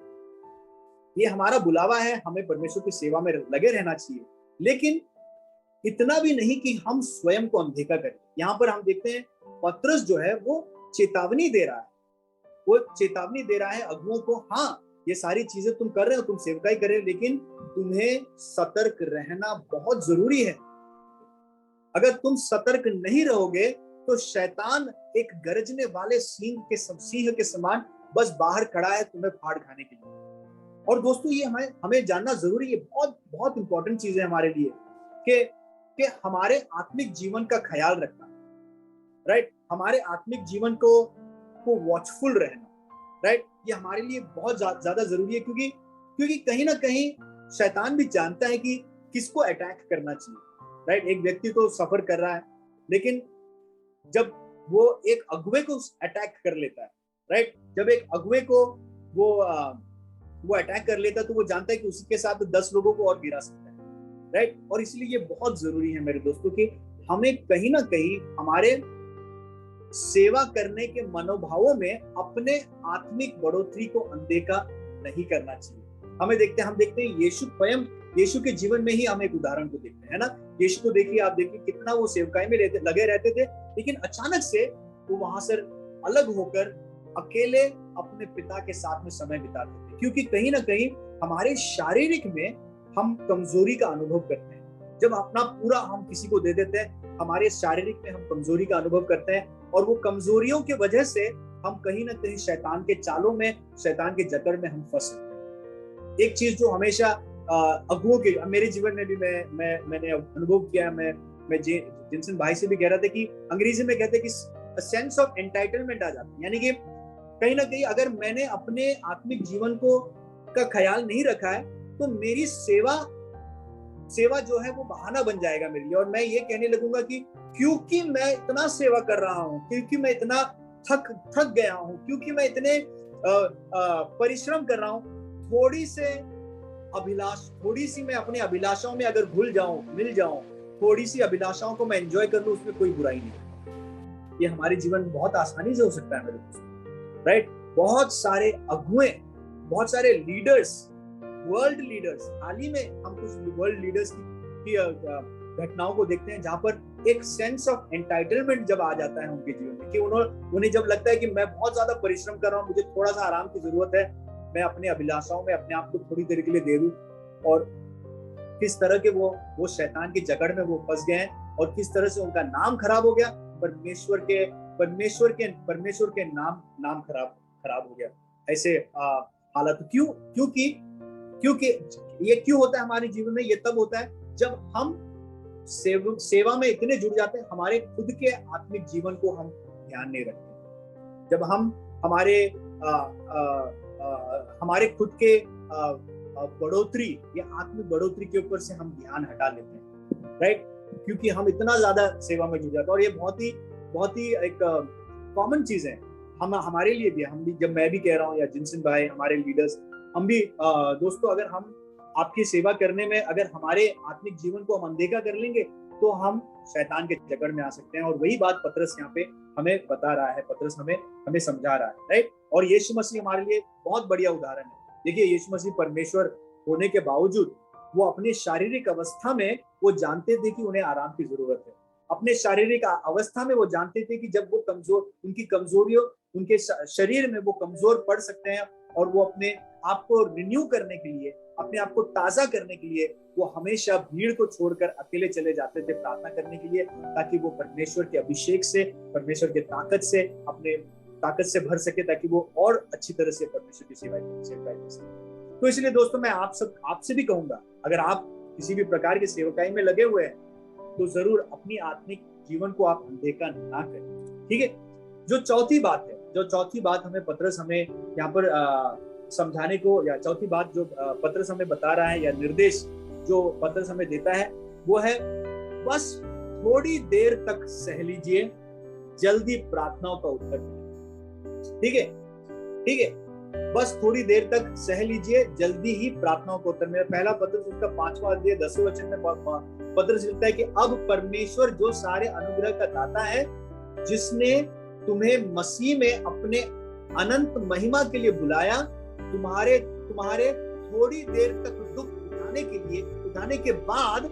ये हमारा बुलावा है, हमें परमेश्वर की सेवा में लगे रहना चाहिए। लेकिन इतना भी नहीं कि हम स्वयं को अनदेखा करें। यहाँ पर हम देखते हैं पतरस जो है वो चेतावनी दे रहा है, वो चेतावनी दे रहा है अगुओं को, हाँ ये सारी चीजें तुम कर रहे हो, तुम सेवकाई कर रहे हो, लेकिन तुम्हें सतर्क रहना बहुत जरूरी है। अगर तुम सतर्क नहीं रहोगे तो शैतान एक गरजने वाले सिंह के समान बस बाहर खड़ा है तुम्हें फाड़ खाने के लिए। और दोस्तों ये हमें जानना जरूरी है, बहुत बहुत इंपॉर्टेंट चीज है हमारे लिए कि हमारे आत्मिक जीवन का ख्याल रखना। राइट हमारे आत्मिक जीवन को वॉचफुल रहना। राइट ये हमारे लिए बहुत ज्यादा जरूरी है, क्योंकि कहीं ना कहीं शैतान भी जानता है कि किसको अटैक करना चाहिए। राइट एक व्यक्ति तो सफर कर रहा है, लेकिन जब वो एक अगुवे को अटैक कर लेता है, राइट जब एक अगुवे को वो अटैक कर लेता है, तो वो जानता है कि उसके साथ 10 लोगों को और गिरा सकता है। राइट और इसलिए ये बहुत जरूरी है मेरे दोस्तों कि हमें कहीं ना कहीं हमारे सेवा करने के मनोभावों में अपने आत्मिक बढ़ोतरी को अनदेखा नहीं करना चाहिए। हम देखते हैं यीशु के जीवन में ही हम एक उदाहरण को देखते हैं ना। यीशु को देखिए, आप देखिए कितना वो सेवकाई में लगे रहते थे, लेकिन अचानक से वो वहां से अलग होकर अकेले अपने पिता के साथ में समय बिताते थे, क्योंकि कहीं ना कहीं हमारे शारीरिक में हम कमजोरी का अनुभव करते हैं। जब अपना पूरा हम किसी को दे देते हैं, हमारे शारीरिक में हम कमजोरी का अनुभव करते हैं, और वो कमजोरियों की वजह से हम कहीं ना कहीं शैतान के चालों में, शैतान के जकड़ में हम फंस सकते हैं। एक चीज जो हमेशा अगुओं के मेरे जीवन में भी मैंने अनुभव किया है, मैं जिनसन भाई से भी कह रहा था कि अंग्रेजी में कहते हैं कि सेंस ऑफ एंटाइटलमेंट आ जाती है, यानी कि कहीं ना कहीं अगर मैंने अपने आत्मिक जीवन का ख्याल नहीं रखा है, तो मेरी सेवा जो है वो बहाना बन जाएगा मेरे लिए। और मैं ये कहने लगूंगा कि क्योंकि मैं इतना सेवा कर रहा हूँ, क्योंकि मैं इतना थक गया हूँ, क्योंकि मैं इतने परिश्रम कर रहा हूँ, थोड़ी सी मैं अपनी अभिलाषाओं में अगर मिल जाऊं, थोड़ी सी अभिलाषाओं को मैं एंजॉय कर लूं, उसमें कोई बुराई नहीं। ये हमारे जीवन में बहुत आसानी से हो सकता है मेरे दोस्तों। राइट बहुत सारे अगुए, बहुत सारे लीडर्स, वर्ल्ड लीडर्स, हाल ही में हम कुछ वर्ल्ड लीडर्स की घटनाओं को देखते हैं, जहां पर एक सेंस ऑफ एंटाइटलमेंट जब आ जाता है उनके जीवन में, कि उन्हें जब लगता है कि मैं बहुत ज्यादा परिश्रम कर रहा हूँ, मुझे थोड़ा सा आराम की जरूरत है, मैं अपने अभिलाषाओं में अपने आप को थोड़ी देर के लिए दे दूं, और किस तरह के वो शैतान की जकड़ में वो फंस गए हैं, और किस तरह से उनका नाम खराब हो गया, परमेश्वर के नाम खराब हो गया। ऐसे हालत क्योंकि ये क्यों होता है हमारे जीवन में? ये तब होता है जब हम सेवा में इतने जुड़ जाते हैं, हमारे खुद के आत्मिक जीवन को हम ध्यान नहीं रखते। जब हम हमारे खुद के बढ़ोतरी या आत्मिक बढ़ोतरी के ऊपर से हम ध्यान हटा लेते हैं, राइट? क्योंकि हम इतना ज्यादा सेवा में जुड़ जाते हैं। और ये बहुत ही एक कॉमन चीज है हम हमारे लिए भी। हम भी, जब मैं भी कह रहा हूँ या जिनसन भाई हमारे लीडर्स, हम भी दोस्तों, अगर हम आपकी सेवा करने में अगर हमारे आत्मिक जीवन को हम अनदेखा कर लेंगे तो हम शैतान के जकड़ में आ सकते हैं। और वही बात पतरस यहाँ पे हमें बता रहा है, पतरस हमें समझा रहा है, राइट? और यीशु मसीह हमारे लिए बहुत बढ़िया उदाहरण है। देखिए, यीशु मसीह परमेश्वर होने के बावजूद वो अपनी शारीरिक अवस्था में वो जानते थे कि उन्हें आराम की जरूरत है। अपने शारीरिक अवस्था में वो जानते थे कि जब वो कमजोर, उनकी कमजोरियों, उनके शरीर में वो कमजोर पड़ सकते हैं, और वो अपने आप को रिन्यू करने के लिए, अपने आप को ताजा करने के लिए वो हमेशा भीड़ को छोड़कर अकेले चले जाते थे प्रार्थना करने के लिए, ताकि वो परमेश्वर के अभिषेक से, परमेश्वर के ताकत से, अपने ताकत से भर सके, ताकि वो और अच्छी तरह से परमेश्वर की सेवा कर सके। तो इसलिए दोस्तों, मैं आपसे भी कहूंगा, अगर आप किसी भी प्रकार की सेवकाई में लगे हुए हैं तो जरूर अपनी आत्मिक जीवन को आप अनदेखा ना करें, ठीक है? जो चौथी बात हमें पतरस हमें यहाँ पर समझाने को, या चौथी बात जो पतरस हमें बता रहा है, या निर्देश जो पतरस हमें देता है, वो है बस थोड़ी देर तक सह लीजिए, जल्दी प्रार्थनाओं का उत्तर मिलेगा। ठीक है, बस थोड़ी देर तक सह लीजिए, जल्दी ही प्रार्थनाओं को उत्तर मिलेगा। पहला पतरस उसका 5वां अध्याय 10वें वचन में पतरस लिखता है कि अब परमेश्वर जो सारे अनुग्रह का दाता है, जिसने तुम्हें मसीह में अपने अनंत महिमा के लिए बुलाया, तुम्हारे थोड़ी देर तक दुख उठाने के बाद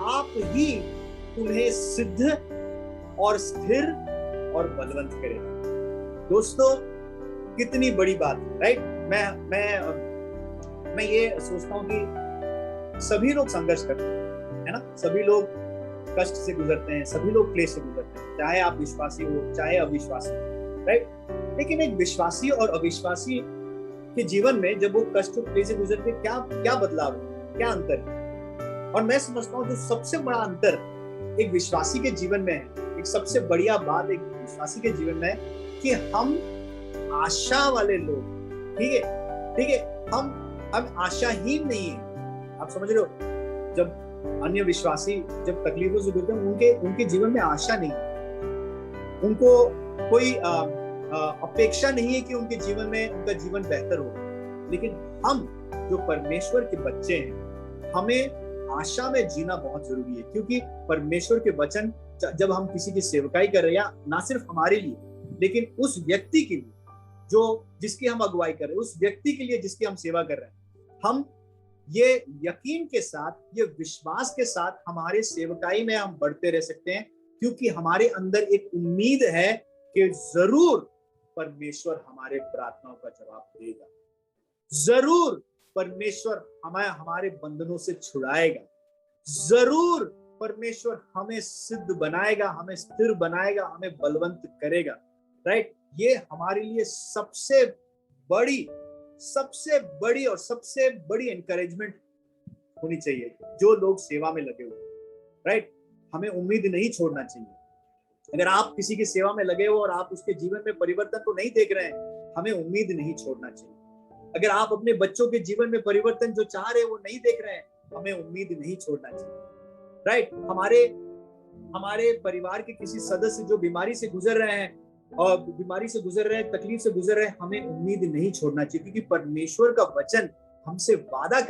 आप ही तुम्हें सिद्ध और स्थिर और बलवंत करेगा। दोस्तों, कितनी बड़ी बात है, राइट? मैं ये सोचता हूँ कि सभी लोग संघर्ष करते हैं, है ना? सभी लोग कष्ट से गुजरते हैं, सभी लोग क्लेश से गुजरते हैं, चाहे आप विश्वासी हो चाहे अविश्वासी हो, राइट? लेकिन एक विश्वासी और अविश्वासी के जीवन में जब वो कष्ट और क्लेश से गुजरते, क्या बदलाव है, क्या अंतर है? और मैं समझता हूँ जो सबसे बड़ा अंतर एक विश्वासी के जीवन में है, एक सबसे बढ़िया बात एक विश्वासी के जीवन में है कि हम आशा वाले लोग, ठीक है, हम आशाहीन नहीं है। आप समझ रहे हो? जब अन्य विश्वासी जब तकलीफों से गुजरते हैं, उनके जीवन में आशा नहीं है, उनको कोई अपेक्षा नहीं है कि उनके जीवन में उनका जीवन बेहतर हो। लेकिन हम जो परमेश्वर के बच्चे हैं, हमें आशा में जीना बहुत जरूरी है, क्योंकि परमेश्वर के वचन, जब हम किसी की सेवकाई कर रहे हैं, ना सिर्फ हमारे लिए लेकिन उस व्यक्ति के लिए जो जिसकी हम अगुवाई कर रहे हैं, उस व्यक्ति के लिए जिसकी हम सेवा कर रहे हैं, हम ये यकीन के साथ, ये विश्वास के साथ हमारे सेवकाई में हम बढ़ते रह सकते हैं, क्योंकि हमारे अंदर एक उम्मीद है कि जरूर परमेश्वर हमारे प्रार्थनाओं का जवाब देगा, जरूर परमेश्वर हमारे बंधनों से छुड़ाएगा, जरूर परमेश्वर हमें सिद्ध बनाएगा, हमें स्थिर बनाएगा, हमें बलवंत करेगा, राइट? ये हमारे लिए सबसे बड़ी और सबसे बड़ी एनकरेजमेंट होनी चाहिए जो लोग सेवा में लगे हुए, राइट? हमें उम्मीद नहीं छोड़ना चाहिए। अगर आप किसी की सेवा में लगे हो और आप उसके जीवन में परिवर्तन तो नहीं देख रहे हैं, हमें उम्मीद नहीं छोड़ना चाहिए। अगर आप अपने बच्चों के जीवन में परिवर्तन जो चाह रहे हैं वो नहीं देख रहे हैं, हमें उम्मीद नहीं छोड़ना चाहिए, राइट? हमारे परिवार के किसी सदस्य जो बीमारी से गुजर रहे हैं, तकलीफ से गुजर रहे हैं, हमें उम्मीद नहीं छोड़ना चाहिए, क्योंकि परमेश्वर का वचन हमसे वादा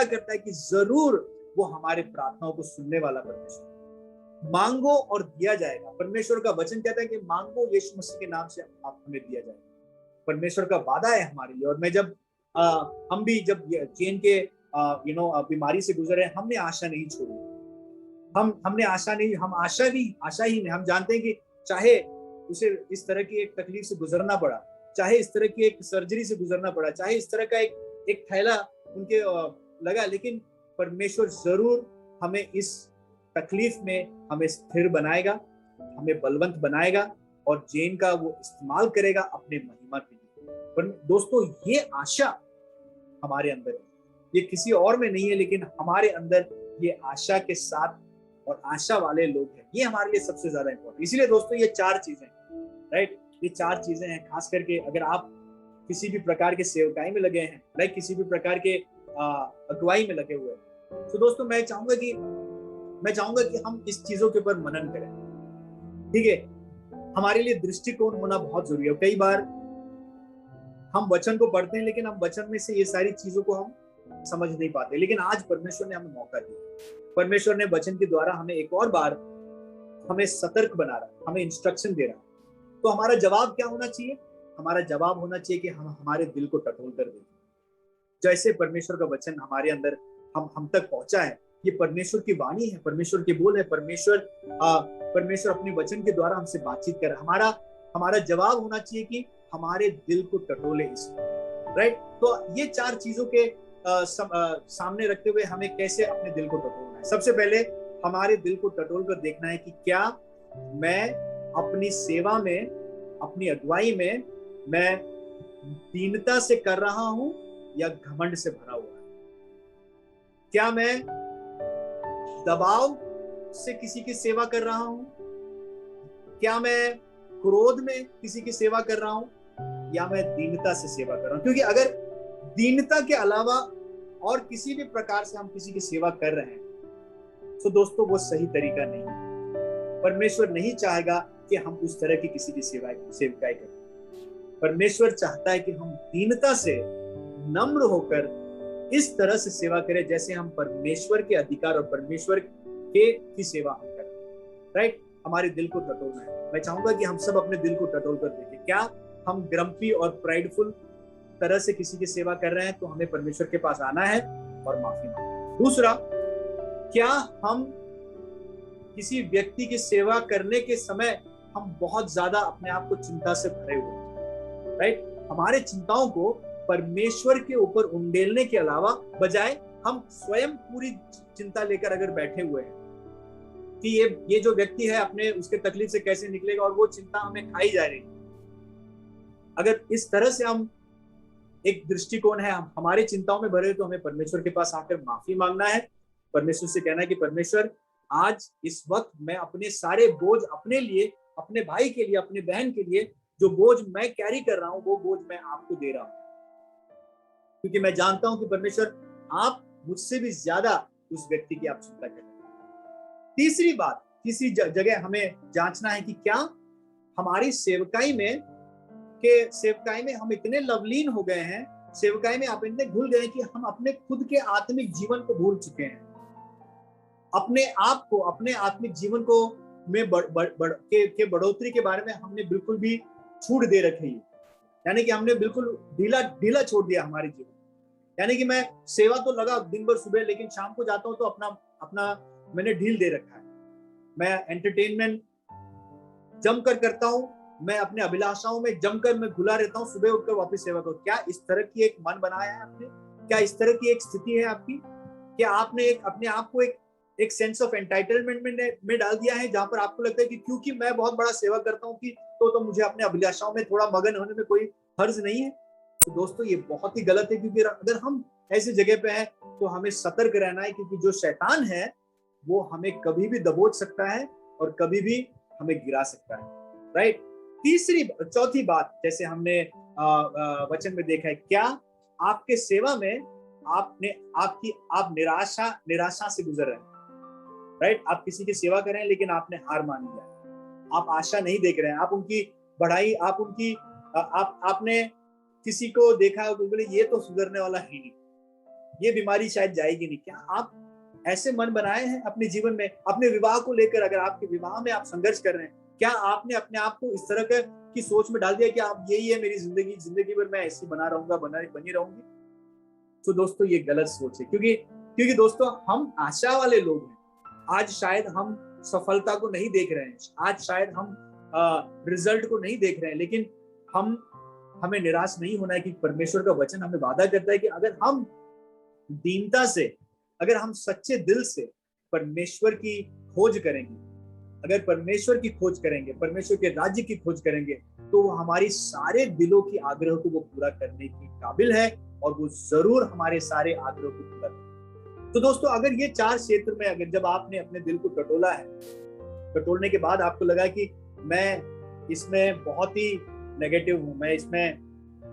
करता है कि जरूर वो हमारे प्रार्थनाओं को सुनने वाला परमेश्वर। मांगो और दिया जाएगा। परमेश्वर का वचन कहता है कि मांगो, यीशु मसीह के नाम से आप हमें दिया जाएगा। परमेश्वर का वादा है हमारे लिए। और मैं जब हम भी जब चेन के बीमारी से गुजरे, हमने आशा नहीं छोड़ी, हमने आशा नहीं, हम आशा ही नहीं। हम जानते हैं कि चाहे उसे इस तरह की एक तकलीफ से गुजरना पड़ा, चाहे इस तरह की एक सर्जरी से गुजरना पड़ा, चाहे इस तरह का एक थैला उनके लगा, लेकिन परमेश्वर जरूर हमें इस तकलीफ में हमें स्थिर बनाएगा, हमें बलवंत बनाएगा, और जेन का वो इस्तेमाल करेगा अपने महिमा के लिए। पर दोस्तों, ये आशा हमारे अंदर है, ये किसी और में नहीं है, लेकिन हमारे अंदर ये आशा के साथ और आशा वाले लोग हैं, ये हमारे लिए सबसे ज्यादा इंपॉर्टेंट। इसीलिए दोस्तों, ये 4 चीजें, राइट? ये 4 चीजें हैं। खास करके अगर आप किसी भी प्रकार के सेवकाई में लगे हैं, लाइक किसी भी प्रकार के अगुवाई में लगे हुए हैं। तो दोस्तों मैं चाहूंगा कि हम इस चीजों के ऊपर मनन करें। ठीक है, हमारे लिए दृष्टिकोण होना बहुत जरूरी है। कई बार हम वचन को पढ़ते हैं लेकिन हम वचन में से ये सारी चीजों को हम समझ नहीं पाते, लेकिन आज परमेश्वर ने हमें मौका दिया। परमेश्वर ने वचन के द्वारा हमें एक और बार हमें सतर्क बना रहा है, हमें इंस्ट्रक्शन दे रहा है। तो हमारा जवाब क्या होना चाहिए? हमारा जवाब होना चाहिए कि हम हमारे दिल को टटोल कर दें। जैसे परमेश्वर का वचन हमारे अंदर हम तक पहुंचा है, ये परमेश्वर की वाणी है, परमेश्वर के बोल है। परमेश्वर अपने वचन के द्वारा हमसे बातचीत कर रहा है। हमारा जवाब होना चाहिए कि हमारे दिल को टटोले इसको, राइट। तो ये 4 चीजों के सामने रखते हुए हमें कैसे अपने दिल को टटोलना है। सबसे पहले हमारे दिल को टटोल कर देखना है कि क्या मैं अपनी सेवा में, अपनी अगुवाई में मैं दीनता से कर रहा हूं या घमंड से भरा हुआ है। क्या मैं दबाव से किसी की सेवा कर रहा हूं, क्या मैं क्रोध में किसी की सेवा कर रहा हूं, या मैं दीनता से सेवा कर रहा हूं। क्योंकि अगर दीनता के अलावा और किसी भी प्रकार से हम किसी की सेवा कर रहे हैं तो दोस्तों वो सही तरीका नहीं है। परमेश्वर नहीं चाहेगा कि हम उस तरह की किसी की सेवकाई करें। परमेश्वर चाहता है कि हम दीनता से, नम्र होकर इस तरह से सेवा करें जैसे हम परमेश्वर के अधिकार और परमेश्वर की सेवा हम करें, राइट। हमारे दिल को टटोलना है। मैं चाहूंगा कि हम सब अपने दिल को टटोल कर देखें। क्या हम ग्रम्पी और प्राइडफुल तरह से किसी की सेवा कर रहे हैं? तो हमें परमेश्वर के पास आना है और माफी मांगना। दूसरा, क्या हम किसी व्यक्ति की सेवा करने के समय हम बहुत ज्यादा अपने आप को चिंता से भरे हुए हैं, राइट। हमारे चिंताओं को परमेश्वर के ऊपर उंडेलने के अलावा बजाय हम स्वयं पूरी चिंता लेकर अगर बैठे हुए हैं कि ये जो व्यक्ति है अपने उसके तकलीफ से कैसे निकलेगा, और वो चिंता हमें खाई जा रही। अगर इस तरह से हम एक दृष्टिकोण है, हम हमारी चिंताओं में भरे, तो हमें परमेश्वर के पास आकर माफी मांगना है। परमेश्वर से कहना है कि परमेश्वर आज इस वक्त मैं अपने सारे बोझ अपने लिए, अपने भाई के लिए, अपने बहन के लिए जो बोझ मैं कैरी कर रहा हूं वो बोझ मैं आपको दे रहा हूं, क्योंकि मैं जानता हूं कि परमेश्वर आप मुझसे भी ज्यादा उस व्यक्ति की आप चिंता कर रहे हैं। तीसरी जगह हमें जांचना है कि क्या हमारी सेवकाई में हम इतने लवलीन हो गए हैं, सेवकाई में आप इतने भूल गए कि हम अपने खुद के आत्मिक जीवन को भूल चुके हैं। अपने आप को, अपने आत्मिक जीवन को में बढ़ोतरी के बारे में हमने बिल्कुल भी छूट दे रखी है। यानी कि हमने बिल्कुल ढीला छोड़ दिया हमारे जीवन। यानी कि मैं सेवा तो लगा दिन भर सुबह, लेकिन शाम को जाता हूं तो अपना मैंने ढील दे रखा है। मैं एंटरटेनमेंट जमकर करता हूं, मैं अपने अभिलाषाओं में जमकर मैं घुला रहता हूं, सुबह उठकर वापस सेवा करो। क्या इस तरह की एक मन बनाया है आपने? क्या इस तरह की एक स्थिति है आपकी? क्या आपने अपने आप को एक सेंस ऑफ एंटाइटलमेंट में डाल दिया है, जहां पर आपको लगता है कि क्योंकि मैं बहुत बड़ा सेवा करता हूं कि तो मुझे अपने अभिलाषाओं में थोड़ा मगन होने में कोई हर्ज नहीं है? तो दोस्तों ये बहुत ही गलत है, क्योंकि अगर हम ऐसी जगह पे हैं तो हमें सतर्क रहना है, क्योंकि जो शैतान है वो हमें कभी भी दबोच सकता है और कभी भी हमें गिरा सकता है, राइट। चौथी बात, जैसे हमने वचन में देखा है, क्या आपके सेवा में आप निराशा से गुजर रहे हैं, राइट। आप किसी की सेवा कर रहे हैं लेकिन आपने हार मान लिया, आप आशा नहीं देख रहे हैं, आप उनकी बढ़ाई, आपने किसी को देखा बोले ये तो सुधरने वाला ही नहीं, ये बीमारी शायद जाएगी नहीं। क्या आप ऐसे मन बनाए हैं अपने जीवन में? अपने विवाह को लेकर, अगर आपके विवाह में आप संघर्ष कर रहे हैं, क्या आपने अपने आप को इस तरह की सोच में डाल दिया कि आप यही है मेरी जिंदगी भर मैं ऐसी बनी रहूंगी? तो दोस्तों ये गलत सोच है, क्योंकि दोस्तों हम आशा वाले लोग हैं। आज शायद हम सफलता को नहीं देख रहे हैं, आज शायद हम रिजल्ट को नहीं देख रहे हैं, लेकिन हमें निराश नहीं होना है कि परमेश्वर का वचन हमें वादा करता है कि अगर हम दीनता से, अगर हम सच्चे दिल से परमेश्वर की खोज करेंगे, अगर परमेश्वर की खोज करेंगे, परमेश्वर के राज्य की खोज करेंगे, तो वो हमारी सारे दिलों की आग्रह को वो पूरा करने की काबिल है, और वो जरूर हमारे सारे आग्रह को पूरा करेगा। तो दोस्तों अगर ये 4 क्षेत्र में, अगर जब आपने अपने दिल को टटोला है, टटोलने के बाद आपको लगा कि मैं इसमें बहुत ही नेगेटिव हूं, मैं इसमें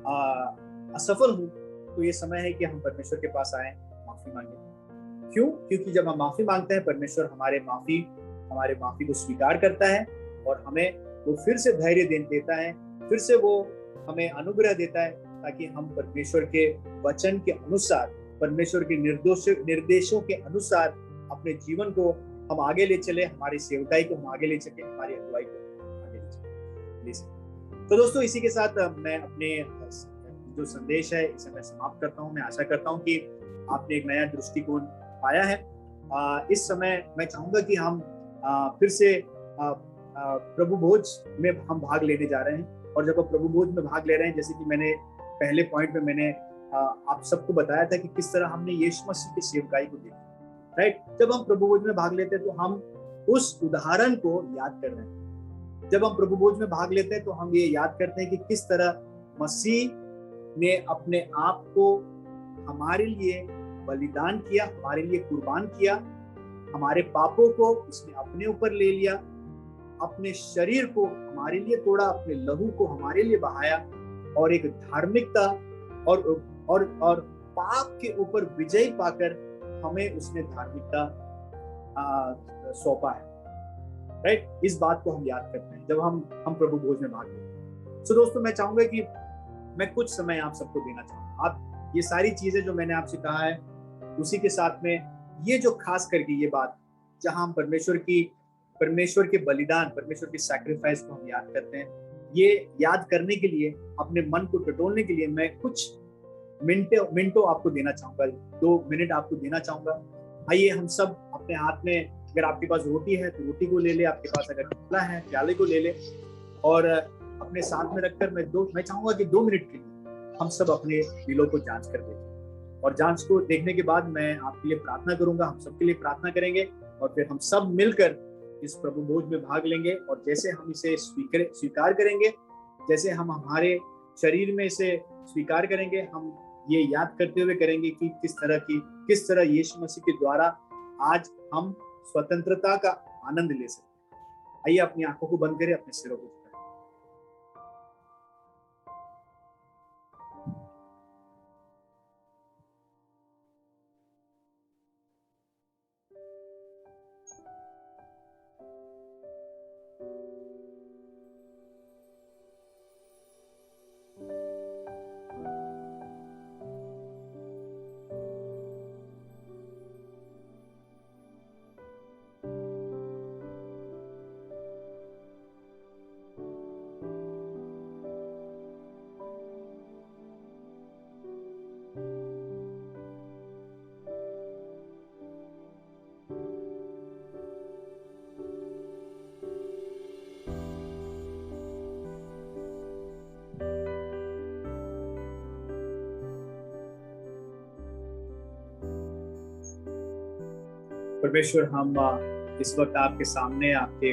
असफल हूँ, तो ये समय है कि हम परमेश्वर के पास आए, माफी मांगे। क्यों? क्योंकि जब हम माफी मांगते हैं, परमेश्वर हमारे माफी को स्वीकार करता है और हमें वो फिर से धैर्य देता है, फिर से वो हमें अनुग्रह देता है, ताकि हम परमेश्वर के वचन के अनुसार, परमेश्वर के निर्देशों के अनुसार अपने जीवन को हम आगे ले चले, हमारी सेवकाई को हम आगे ले सके, हमारी अगुवाई को आगे ले सके। तो दोस्तों, इसी के साथ मैं अपने जो संदेश है इसे मैं समाप्त करता हूँ। मैं आशा करता हूँ कि आपने एक नया दृष्टिकोण पाया है। इस समय मैं चाहूंगा कि हम फिर से प्रभु भोज में हम भाग लेने जा रहे हैं। और जब आप प्रभु भोज में भाग ले रहे हैं, जैसे कि मैंने पहले पॉइंट में मैंने आप सबको बताया था कि किस तरह हमने यीशु मसीह की सेवकाई को देखा, राइट। जब हम प्रभु भोज में भाग लेते हैं तो हम उस उदाहरण को याद कर रहे हैं। जब हम प्रभु भोज में भाग लेते हैं तो हम ये याद करते हैं कि किस तरह मसीह ने अपने आप को हमारे लिए बलिदान किया, हमारे लिए कुर्बान किया, हमारे पापों को उसने अपने ऊपर ले लिया, अपने शरीर को हमारे लिए तोड़ा, अपने लहू को हमारे लिए बहाया, और एक धार्मिकता और पाप के ऊपर विजय पाकर हमें उसने धार्मिकता सौंपा है, राइट। इस बात को हम याद करते हैं जब हम प्रभु भोज में भाग लेते हैं। सो दोस्तों, मैं चाहूंगा कि मैं कुछ समय आप सबको देना चाहूंगा। आप ये सारी चीजें जो मैंने आपसे कहा है, उसी के साथ में ये जो खास करके ये बात जहां हम परमेश्वर के बलिदान, परमेश्वर के सैक्रिफाइस को हम याद करते हैं, ये याद करने के लिए, अपने मन को टटोलने के लिए मैं कुछ मिनटों आपको देना चाहूंगा, 2 मिनट आपको देना चाहूंगा। आइए हम सब अपने हाथ में, अगर आपके पास रोटी है तो रोटी को ले ले, आपके पास अगर प्याला है प्याले को ले ले, और अपने साथ में रखकर मैं चाहूंगा कि 2 मिनट के लिए हम सब अपने दिलों को जांच कर देखें। और जांच को देखने के बाद मैं आपके लिए प्रार्थना करूंगा, हम सबके लिए प्रार्थना करेंगे, और फिर हम सब मिलकर इस प्रभु भोज में भाग लेंगे। और जैसे हम इसे स्वीकार करेंगे, जैसे हम हमारे शरीर में इसे स्वीकार करेंगे, हम ये याद करते हुए करेंगे कि किस तरह यीशु मसीह के द्वारा आज हम स्वतंत्रता का आनंद ले सकते हैं। आइए अपनी आंखों को बंद करें, अपने सिरों को झुकाएं। परमेश्वर, हम इस वक्त आपके सामने, आपके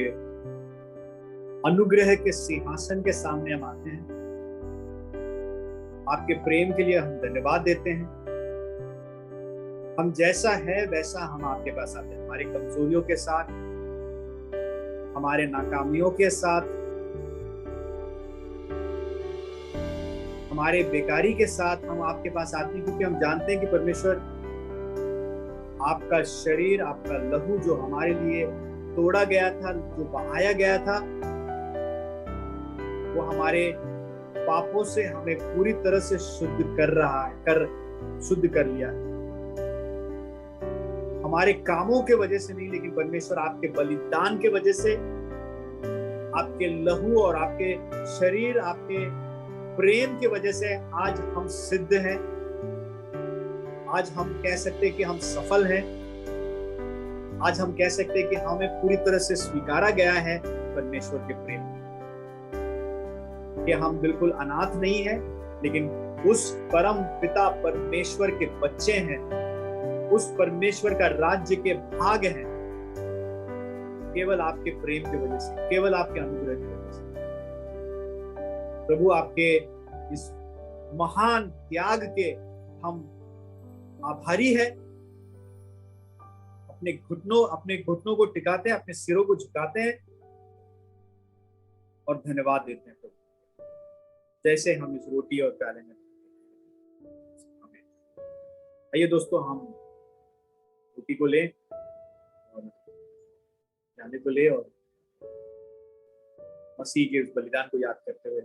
अनुग्रह के सिंहासन के सामने हम आते हैं। आपके प्रेम के लिए हम धन्यवाद देते हैं। हम जैसा है वैसा हम आपके पास आते हैं, हमारी कमजोरियों के साथ, हमारे नाकामियों के साथ, हमारे बेकारी के साथ हम आपके पास आते हैं, क्योंकि हम जानते हैं कि परमेश्वर, आपका शरीर, आपका लहू जो हमारे लिए तोड़ा गया था, जो बहाया गया था, वो हमारे पापों से हमें पूरी तरह से शुद्ध कर लिया। हमारे कामों के वजह से नहीं, लेकिन परमेश्वर आपके बलिदान के वजह से, आपके लहू और आपके शरीर, आपके प्रेम के वजह से आज हम सिद्ध हैं। आज हम कह सकते हैं कि हम सफल हैं। आज हम कह सकते हैं कि हमें पूरी तरह से स्वीकारा गया है परमेश्वर के प्रेम, कि हम बिल्कुल अनाथ नहीं हैं, लेकिन उस परम पिता परमेश्वर के बच्चे हैं, उस परमेश्वर का राज्य के भाग हैं, केवल आपके प्रेम की वजह से, केवल आपके अनुग्रह की वजह से। प्रभु, आपके इस महान त्याग के हम आभारी है। अपने घुटनों को टिकाते हैं, अपने सिरों को झुकाते हैं और धन्यवाद देते हैं। जैसे हम इस रोटी और प्याले में। आइए दोस्तों, हम रोटी को लें और प्याले को लें और मसीह के उस बलिदान को याद करते हुए